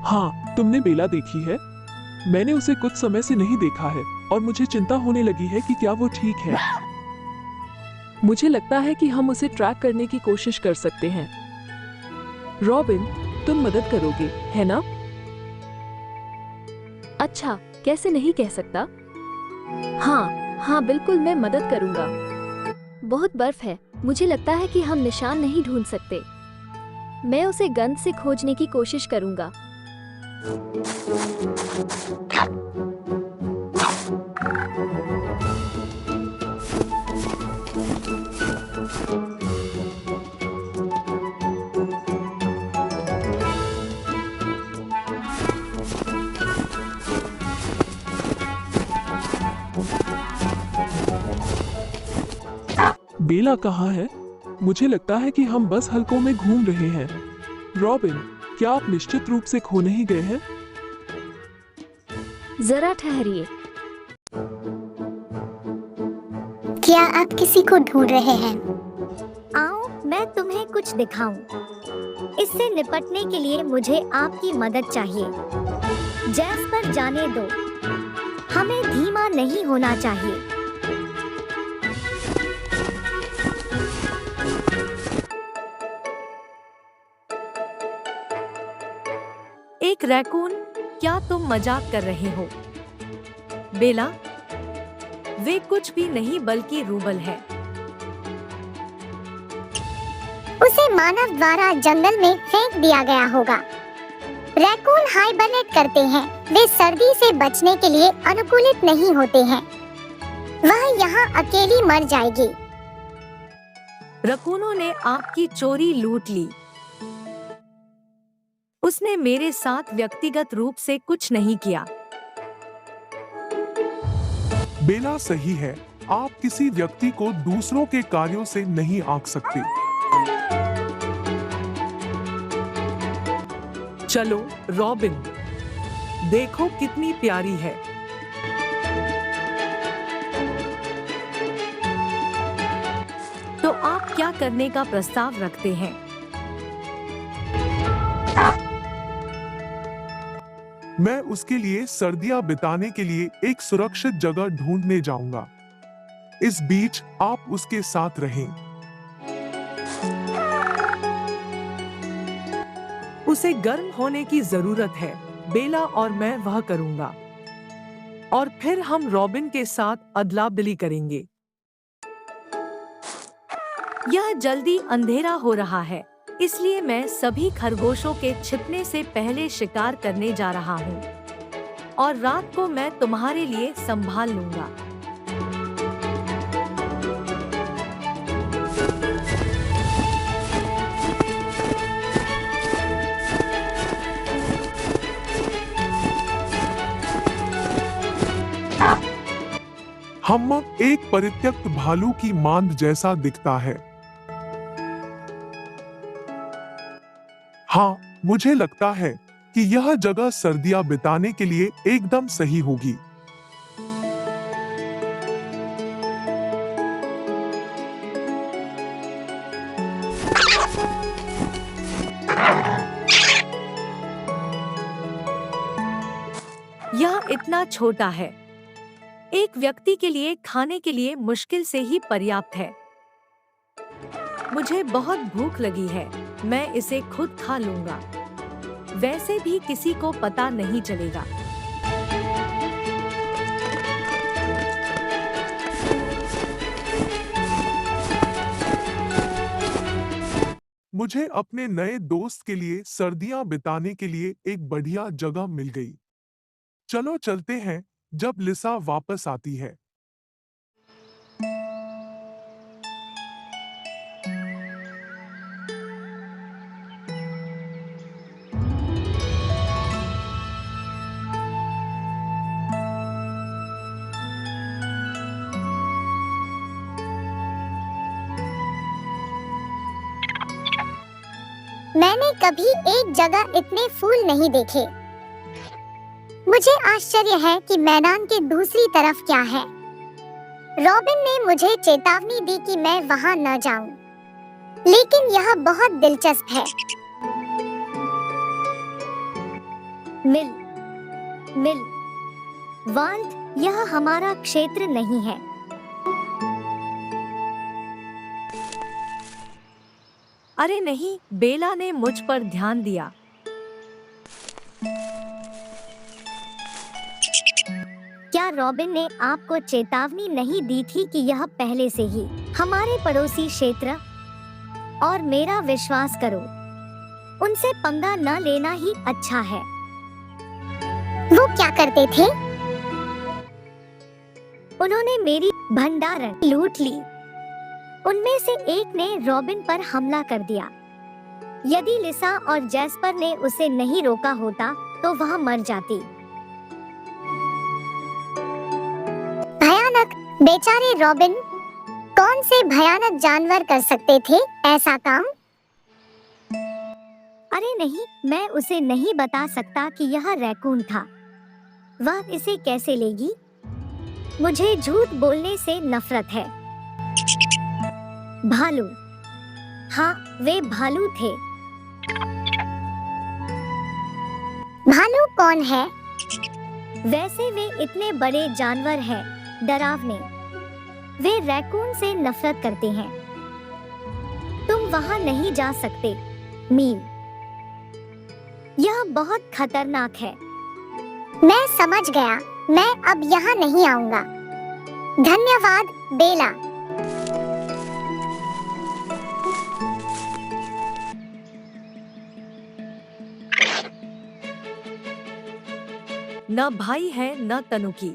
हाँ, तुमने बेला देखी है? मैंने उसे कुछ समय से नहीं देखा है और मुझे चिंता होने लगी है कि क्या वो ठीक है। मुझे लगता है कि हम उसे ट्रैक करने की कोशिश कर सकते हैं। रॉबिन, तुम मदद करोगे, है ना? अच्छा, कैसे नहीं कह सकता। हाँ हाँ, बिल्कुल मैं मदद करूंगा। बहुत बर्फ है, मुझे लगता है कि हम निशान नहीं ढूंढ सकते। मैं उसे गंध से खोजने की कोशिश करूंगा। बेला कहाँ है? मुझे लगता है कि हम बस हलकों में घूम रहे हैं। रॉबिन, क्या आप निश्चित रूप से खो नहीं गए हैं? जरा ठहरिए। क्या आप किसी को ढूंढ रहे हैं? आओ, मैं तुम्हें कुछ दिखाऊं। इससे निपटने के लिए मुझे आपकी मदद चाहिए। जैस्पर, जाने दो। हमें धीमा नहीं होना चाहिए। एक रैकून, क्या तुम मजाक कर रहे हो? बेला, वे कुछ भी नहीं बल्कि रूबल है। उसे मानव द्वारा जंगल में फेंक दिया गया होगा। रैकून हाइबरनेट करते हैं। वे सर्दी से बचने के लिए अनुकूलित नहीं होते हैं। वह यहाँ अकेली मर जाएगी। रकूनों ने आपकी चोरी लूट ली। उसने मेरे साथ व्यक्तिगत रूप से कुछ नहीं किया। बेला सही है। आप किसी व्यक्ति को दूसरों के कार्यों से नहीं आंक सकते। चलो रॉबिन, देखो कितनी प्यारी है। तो आप क्या करने का प्रस्ताव रखते हैं? मैं उसके लिए सर्दियां बिताने के लिए एक सुरक्षित जगह ढूंढने जाऊंगा। इस बीच आप उसके साथ रहें। उसे गर्म होने की जरूरत है। बेला और मैं वह करूंगा और फिर हम रॉबिन के साथ अदला-बदली करेंगे। यह जल्दी अंधेरा हो रहा है, इसलिए मैं सभी खरगोशों के छिपने से पहले शिकार करने जा रहा हूँ और रात को मैं तुम्हारे लिए संभाल लूंगा। हम्मक एक परित्यक्त भालू की मांद जैसा दिखता है। हाँ, मुझे लगता है कि यह जगह सर्दियां बिताने के लिए एकदम सही होगी। यह इतना छोटा है, एक व्यक्ति के लिए खाने के लिए मुश्किल से ही पर्याप्त है। मुझे बहुत भूख लगी है, मैं इसे खुद खा लूंगा। वैसे भी किसी को पता नहीं चलेगा। मुझे अपने नए दोस्त के लिए सर्दियां बिताने के लिए एक बढ़िया जगह मिल गई। चलो चलते हैं जब लिसा वापस आती है। मैंने कभी एक जगह इतने फूल नहीं देखे। मुझे आश्चर्य है कि मैदान के दूसरी तरफ क्या है। रॉबिन ने मुझे चेतावनी दी कि मैं वहां न जाऊं, लेकिन यह बहुत दिलचस्प है। मिल मिल वाल्ट, यह हमारा क्षेत्र नहीं है। अरे नहीं, बेला ने मुझ पर ध्यान दिया। क्या रॉबिन ने आपको चेतावनी नहीं दी थी कि यह पहले से ही हमारे पड़ोसी क्षेत्र? और मेरा विश्वास करो, उनसे पंगा न लेना ही अच्छा है। वो क्या करते थे? उन्होंने मेरी भंडारण लूट ली। उनमें से एक ने रॉबिन पर हमला कर दिया। यदि लिसा और जैस्पर ने उसे नहीं रोका होता तो वह मर जाती। भयानक, बेचारे रॉबिन। कौन से भयानक जानवर कर सकते थे ऐसा काम? अरे नहीं, मैं उसे नहीं बता सकता कि यह रैकून था। वह इसे कैसे लेगी? मुझे झूठ बोलने से नफरत है। भालू, हाँ, वे भालू थे। भालू कौन है? वैसे वे इतने बड़े जानवर हैं, डरावने। वे रैकून से नफरत करते हैं। तुम वहां नहीं जा सकते, मील। यह बहुत खतरनाक है। मैं समझ गया। मैं अब यहाँ नहीं आऊंगा। धन्यवाद, बेला। न भाई है न तनुकी।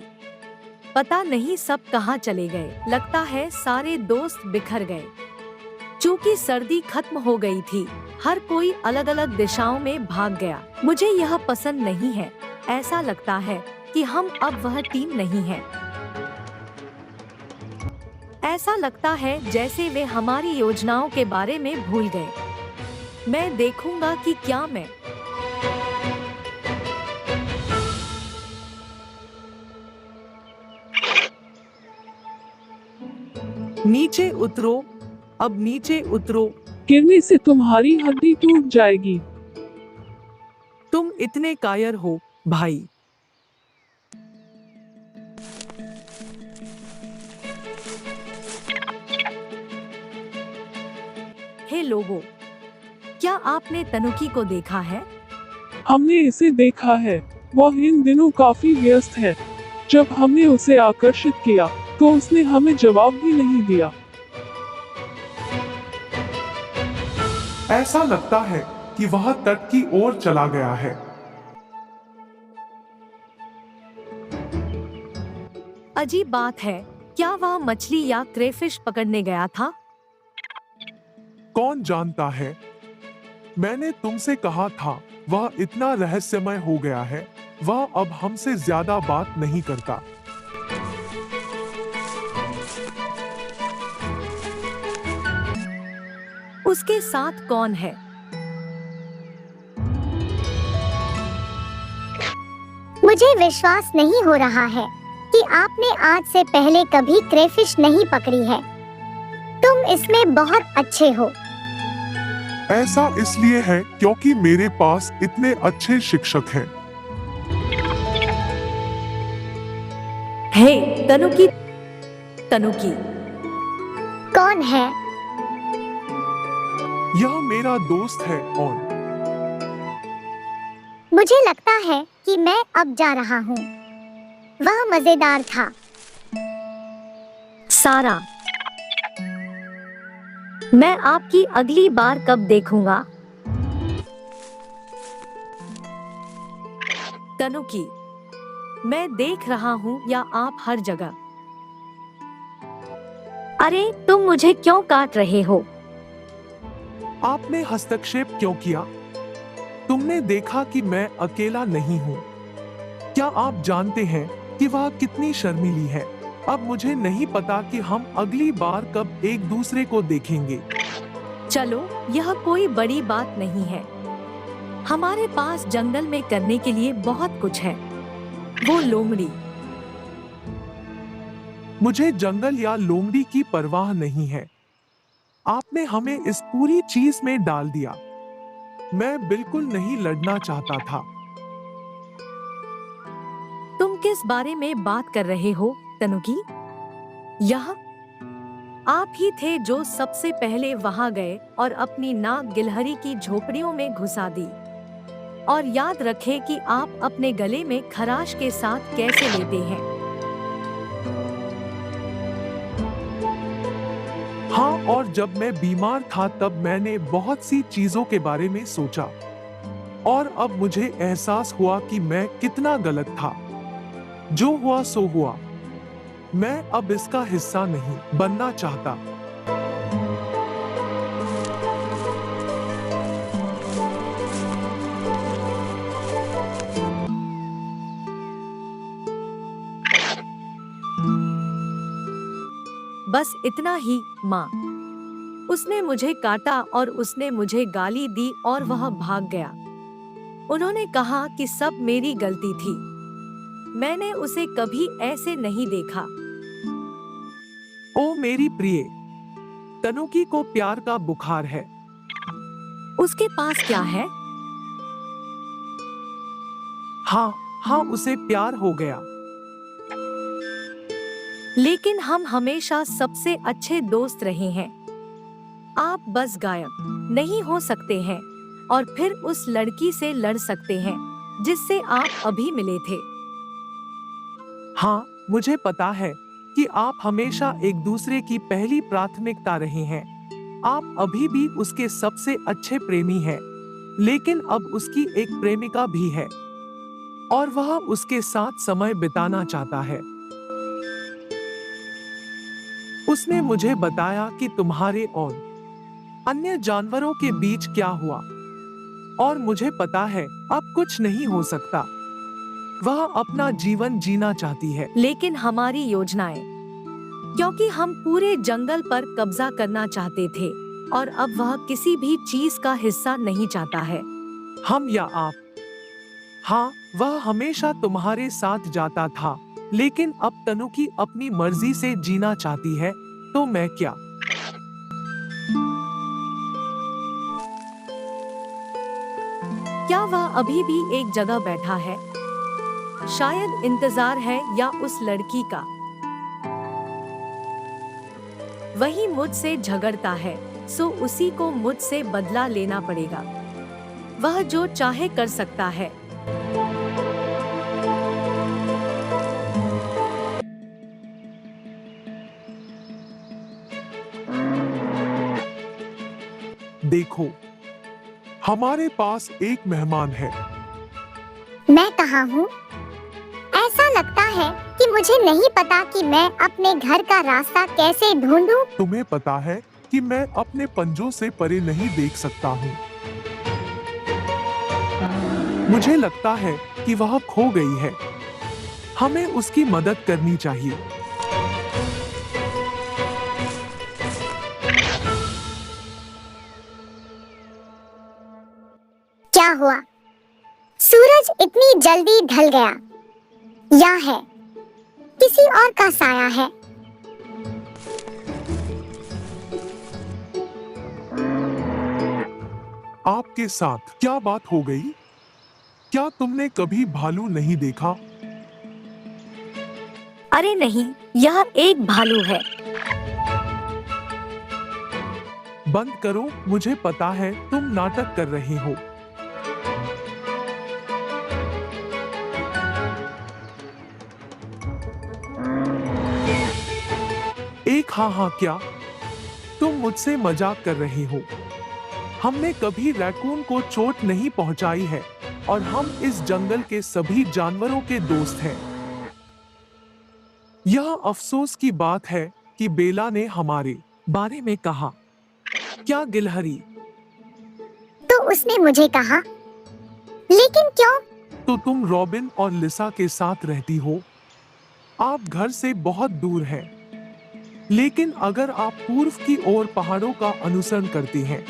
पता नहीं सब कहाँ चले गए। लगता है सारे दोस्त बिखर गए। चूंकि सर्दी खत्म हो गई थी, हर कोई अलग अलग दिशाओं में भाग गया। मुझे यह पसंद नहीं है। ऐसा लगता है कि हम अब वह टीम नहीं है। ऐसा लगता है जैसे वे हमारी योजनाओं के बारे में भूल गए। मैं देखूंगा कि क्या मैं नीचे उतरो, अब नीचे उतरो। गिरने से तुम्हारी हड्डी टूट जाएगी। तुम इतने कायर हो, भाई। हे लोगों, क्या आपने तनुकी को देखा है? हमने इसे देखा है। वह इन दिनों काफी व्यस्त है। जब हमने उसे आकर्षित किया तो उसने हमें जवाब भी नहीं दिया। ऐसा लगता है कि वह तट की ओर चला गया है। अजीब बात है, क्या वह मछली या क्रेफिश पकड़ने गया था? कौन जानता है? मैंने तुमसे कहा था, वह इतना रहस्यमय हो गया है। वह अब हमसे ज्यादा बात नहीं करता। उसके साथ कौन है? मुझे विश्वास नहीं हो रहा है कि आपने आज से पहले कभी क्रेफिश नहीं पकड़ी है। तुम इसमें बहुत अच्छे हो। ऐसा इसलिए है क्योंकि मेरे पास इतने अच्छे शिक्षक हैं। हे तनुकी, तनुकी। कौन है? यह मेरा दोस्त है ऑन। मुझे लगता है कि मैं अब जा रहा हूँ। वह मजेदार था। सारा, मैं आपकी अगली बार कब देखूंगा? तनुकी, मैं देख रहा हूँ या आप हर जगह? अरे, तुम मुझे क्यों काट रहे हो? आपने हस्तक्षेप क्यों किया? तुमने देखा कि मैं अकेला नहीं हूँ। क्या आप जानते हैं कि वह कितनी शर्मीली है? अब मुझे नहीं पता कि हम अगली बार कब एक दूसरे को देखेंगे। चलो, यह कोई बड़ी बात नहीं है। हमारे पास जंगल में करने के लिए बहुत कुछ है। वो लोमड़ी। मुझे जंगल या लोमड़ी की परवाह नहीं है। आपने हमें इस पूरी चीज में डाल दिया। मैं बिल्कुल नहीं लड़ना चाहता था। किस बारे में बात कर रहे हो, तनुकी? यह आप ही थे जो सबसे पहले वहां गए और अपनी नाक गिलहरी की झोपड़ियों में घुसा दी। और याद रखें कि आप अपने गले में खराश के साथ कैसे लेते हैं। हाँ, और जब मैं बीमार था तब मैंने बहुत सी चीजों के बारे में सोचा और अब मुझे एहसास हुआ कि मैं कितना गलत था। जो हुआ सो हुआ। मैं अब इसका हिस्सा नहीं बनना चाहता। बस इतना ही, माँ। उसने मुझे काटा और उसने मुझे गाली दी और वह भाग गया। उन्होंने कहा कि सब मेरी गलती थी। मैंने उसे कभी ऐसे नहीं देखा। ओ मेरी प्रिय, तनुकी को प्यार का बुखार है। उसके पास क्या है? हाँ हाँ, उसे प्यार हो गया। लेकिन हम हमेशा सबसे अच्छे दोस्त रहे हैं। आप बस गायब नहीं हो सकते हैं और फिर उस लड़की से लड़ सकते हैं जिससे आप अभी मिले थे। हाँ, मुझे पता है कि आप हमेशा एक दूसरे की पहली प्राथमिकता रहे हैं। आप अभी भी उसके सबसे अच्छे प्रेमी हैं, लेकिन अब उसकी एक प्रेमिका भी है और वह उसके साथ समय बिताना चाहता है। उसने मुझे बताया कि तुम्हारे और अन्य जानवरों के बीच क्या हुआ और मुझे पता है अब कुछ नहीं हो सकता। वह अपना जीवन जीना चाहती है। लेकिन हमारी योजनाएं, क्योंकि हम पूरे जंगल पर कब्जा करना चाहते थे और अब वह किसी भी चीज का हिस्सा नहीं चाहता है। हम या आप? हाँ, वह हमेशा तुम्हारे साथ जाता था, लेकिन अब तनुकी अपनी मर्जी से जीना चाहती है, तो मैं क्या? क्या वह अभी भी एक जगह बैठा है? शायद इंतजार है या उस लड़की का। वही मुझसे झगड़ता है, सो उसी को मुझसे बदला लेना पड़ेगा। वह जो चाहे कर सकता है। देखो, हमारे पास एक मेहमान है। मैं कहाँ हूँ? ऐसा लगता है कि मुझे नहीं पता कि मैं अपने घर का रास्ता कैसे ढूंढूं। तुम्हें पता है कि मैं अपने पंजों से परे नहीं देख सकता हूँ। मुझे लगता है कि वह खो गई है। हमें उसकी मदद करनी चाहिए। क्या हुआ? सूरज इतनी जल्दी ढल गया? या है किसी और का साया है? आपके साथ क्या बात हो गई? क्या तुमने कभी भालू नहीं देखा? अरे नहीं, यह एक भालू है। बंद करो, मुझे पता है तुम नाटक कर रहे हो। एक हाँ, क्या तुम मुझसे मजाक कर रहे हो? हमने कभी रैकून को चोट नहीं पहुंचाई है और हम इस जंगल के सभी जानवरों के दोस्त हैं। यह अफसोस की बात है कि बेला ने हमारे बारे में कहा। क्या गिलहरी? तो उसने मुझे कहा, लेकिन क्यों? तो तुम रॉबिन और लिसा के साथ रहती हो। आप घर से बहुत दूर हैं। लेकिन अगर आप पूर्व की ओर पहाड़ों का अनुसरण करते हैं,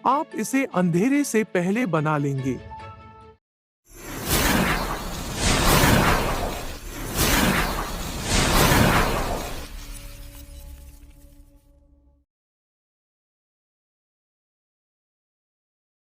आप इसे अंधेरे से पहले बना लेंगे।